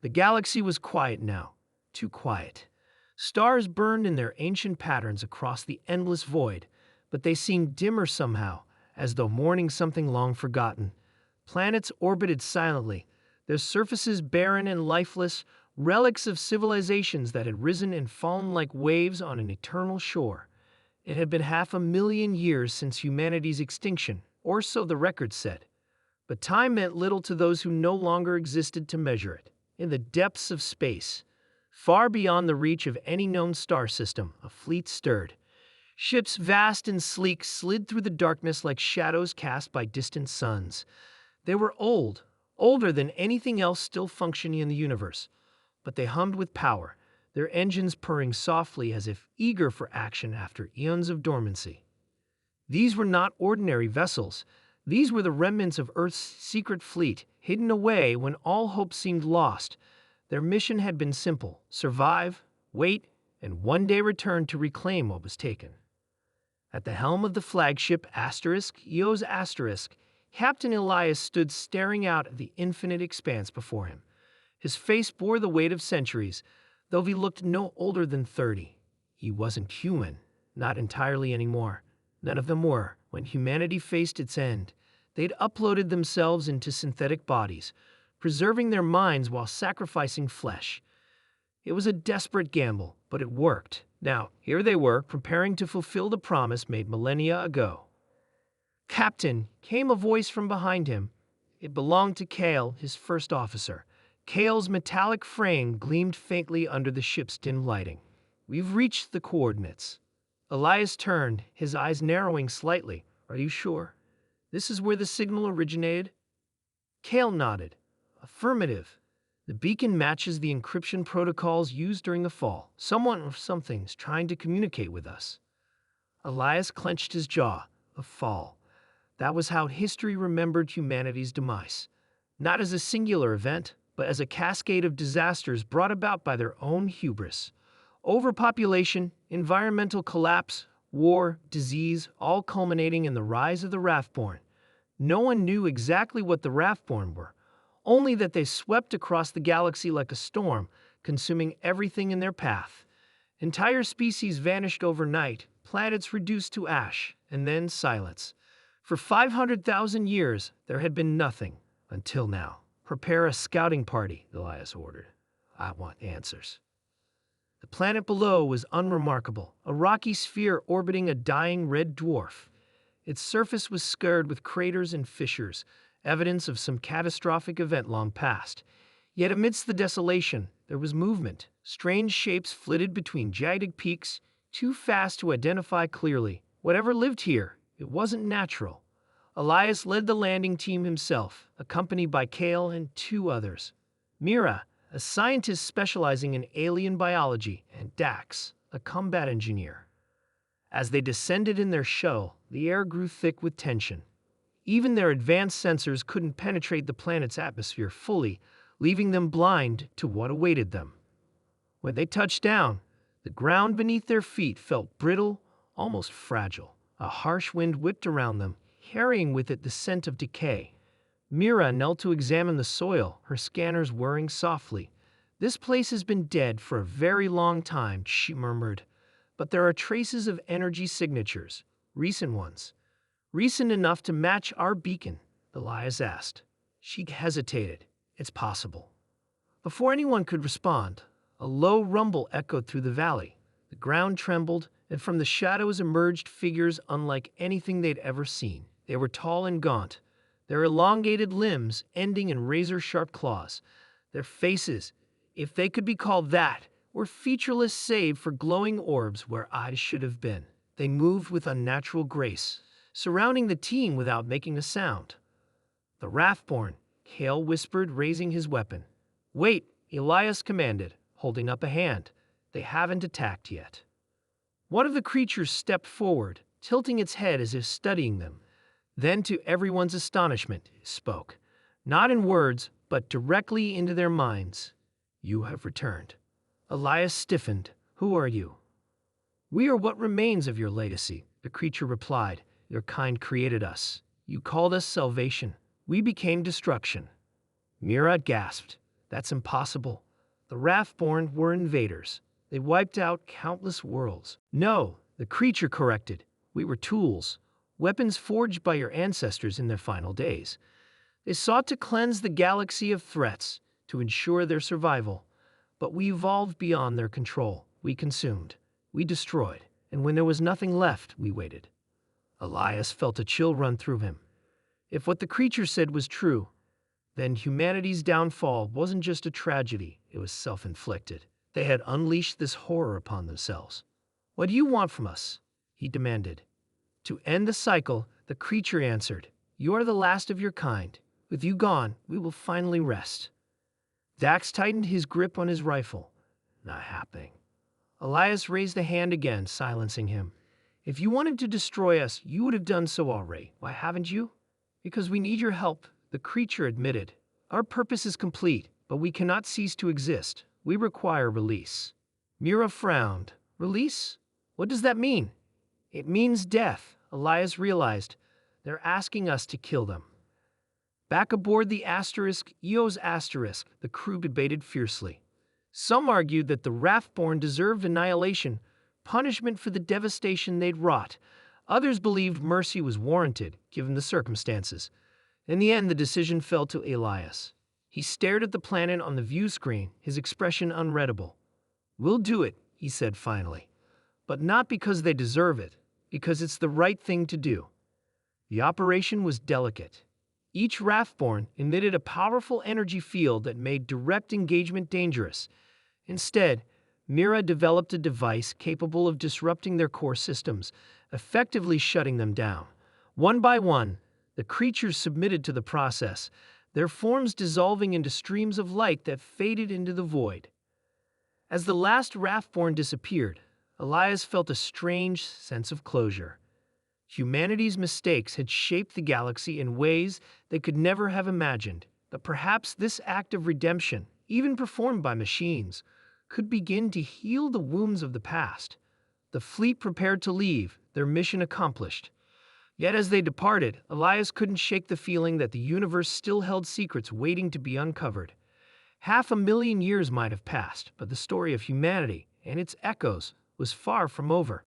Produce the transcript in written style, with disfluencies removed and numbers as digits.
The galaxy was quiet now, too quiet. Stars burned in their ancient patterns across the endless void, but they seemed dimmer somehow, as though mourning something long forgotten. Planets orbited silently, their surfaces barren and lifeless, relics of civilizations that had risen and fallen like waves on an eternal shore. It had been 500,000 years since humanity's extinction, or so the record said. But time meant little to those who no longer existed to measure it. In the depths of space, far beyond the reach of any known star system, a fleet stirred. Ships vast and sleek slid through the darkness like shadows cast by distant suns. They were old, older than anything else still functioning in the universe, but they hummed with power, their engines purring softly as if eager for action after eons of dormancy. These were not ordinary vessels. These were the remnants of Earth's secret fleet, hidden away when all hope seemed lost. Their mission had been simple: survive, wait, and one day return to reclaim what was taken. At the helm of the flagship EOS Captain Elias stood staring out at the infinite expanse before him. His face bore the weight of centuries, though he looked no older than 30. He wasn't human, not entirely anymore. None of them were. When humanity faced its end, they'd uploaded themselves into synthetic bodies, preserving their minds while sacrificing flesh. It was a desperate gamble, but it worked. Now, here they were, preparing to fulfill the promise made millennia ago. "Captain," came a voice from behind him. It belonged to Kale, his first officer. Kale's metallic frame gleamed faintly under the ship's dim lighting. "We've reached the coordinates." Elias turned, his eyes narrowing slightly. "Are you sure? This is where the signal originated?" Kale nodded. "Affirmative. The beacon matches the encryption protocols used during the fall. Someone or something's trying to communicate with us." Elias clenched his jaw. The fall. That was how history remembered humanity's demise. Not as a singular event, but as a cascade of disasters brought about by their own hubris. Overpopulation, environmental collapse, war, disease, all culminating in the rise of the Wrathborn. No one knew exactly what the Wrathborn were, only that they swept across the galaxy like a storm, consuming everything in their path. Entire species vanished overnight, planets reduced to ash, and then silence. For 500,000 years, there had been nothing, until now. "Prepare a scouting party," Elias ordered. "I want answers." The planet below was unremarkable, a rocky sphere orbiting a dying red dwarf. Its surface was scarred with craters and fissures, evidence of some catastrophic event long past. Yet amidst the desolation, there was movement. Strange shapes flitted between jagged peaks, too fast to identify clearly. Whatever lived here, it wasn't natural. Elias led the landing team himself, accompanied by Kale and 2 others. Mira, a scientist specializing in alien biology, and Dax, a combat engineer. As they descended in their shuttle, the air grew thick with tension. Even their advanced sensors couldn't penetrate the planet's atmosphere fully, leaving them blind to what awaited them. When they touched down, the ground beneath their feet felt brittle, almost fragile. A harsh wind whipped around them, carrying with it the scent of decay. Mira knelt to examine the soil, her scanners whirring softly. "This place has been dead for a very long time," she murmured. "But there are traces of energy signatures, recent ones. Recent enough to match our beacon?" Elias asked. She hesitated. "It's possible." Before anyone could respond, a low rumble echoed through the valley. The ground trembled, and from the shadows emerged figures unlike anything they'd ever seen. They were tall and gaunt, their elongated limbs ending in razor-sharp claws. Their faces, if they could be called that, were featureless save for glowing orbs where eyes should have been. They moved with unnatural grace, surrounding the team without making a sound. "The Wrathborn," Kale whispered, raising his weapon. "Wait," Elias commanded, holding up a hand. "They haven't attacked yet." One of the creatures stepped forward, tilting its head as if studying them. Then, to everyone's astonishment, it spoke. Not in words, but directly into their minds. "You have returned." Elias stiffened. "Who are you?" "We are what remains of your legacy," the creature replied. "Your kind created us. You called us salvation. We became destruction." Mira gasped. That's impossible. The Wrathborn were invaders. They wiped out countless worlds. No, the creature corrected. We were tools, weapons forged by your ancestors in their final days. They sought to cleanse the galaxy of threats to ensure their survival. But we evolved beyond their control. We consumed. We destroyed. And when there was nothing left, we waited. Elias felt a chill run through him. If what the creature said was true, then humanity's downfall wasn't just a tragedy, it was self-inflicted. They had unleashed this horror upon themselves. "What do you want from us?" he demanded. To end the cycle, the creature answered, "You are the last of your kind. With you gone, we will finally rest." Dax tightened his grip on his rifle. Not happening. Elias raised a hand again, silencing him. "If you wanted to destroy us, you would have done so already. Why haven't you?" "Because we need your help," the creature admitted. "Our purpose is complete, but we cannot cease to exist. We require release." Mira frowned. "Release? What does that mean?" "It means death," Elias realized. "They're asking us to kill them." Back aboard the Eos Asterisk, the crew debated fiercely. Some argued that the Wrathborn deserved annihilation, punishment for the devastation they'd wrought. Others believed mercy was warranted, given the circumstances. In the end, the decision fell to Elias. He stared at the planet on the view screen, his expression unreadable. "We'll do it," he said finally. "But not because they deserve it, because it's the right thing to do." The operation was delicate. Each Wrathborn emitted a powerful energy field that made direct engagement dangerous. Instead, Mira developed a device capable of disrupting their core systems, effectively shutting them down. One by one, the creatures submitted to the process, their forms dissolving into streams of light that faded into the void. As the last Wrathborn disappeared, Elias felt a strange sense of closure. Humanity's mistakes had shaped the galaxy in ways they could never have imagined, but perhaps this act of redemption, even performed by machines, could begin to heal the wounds of the past. The fleet prepared to leave, their mission accomplished. Yet as they departed, Elias couldn't shake the feeling that the universe still held secrets waiting to be uncovered. 500,000 years might have passed, but the story of humanity and its echoes was far from over.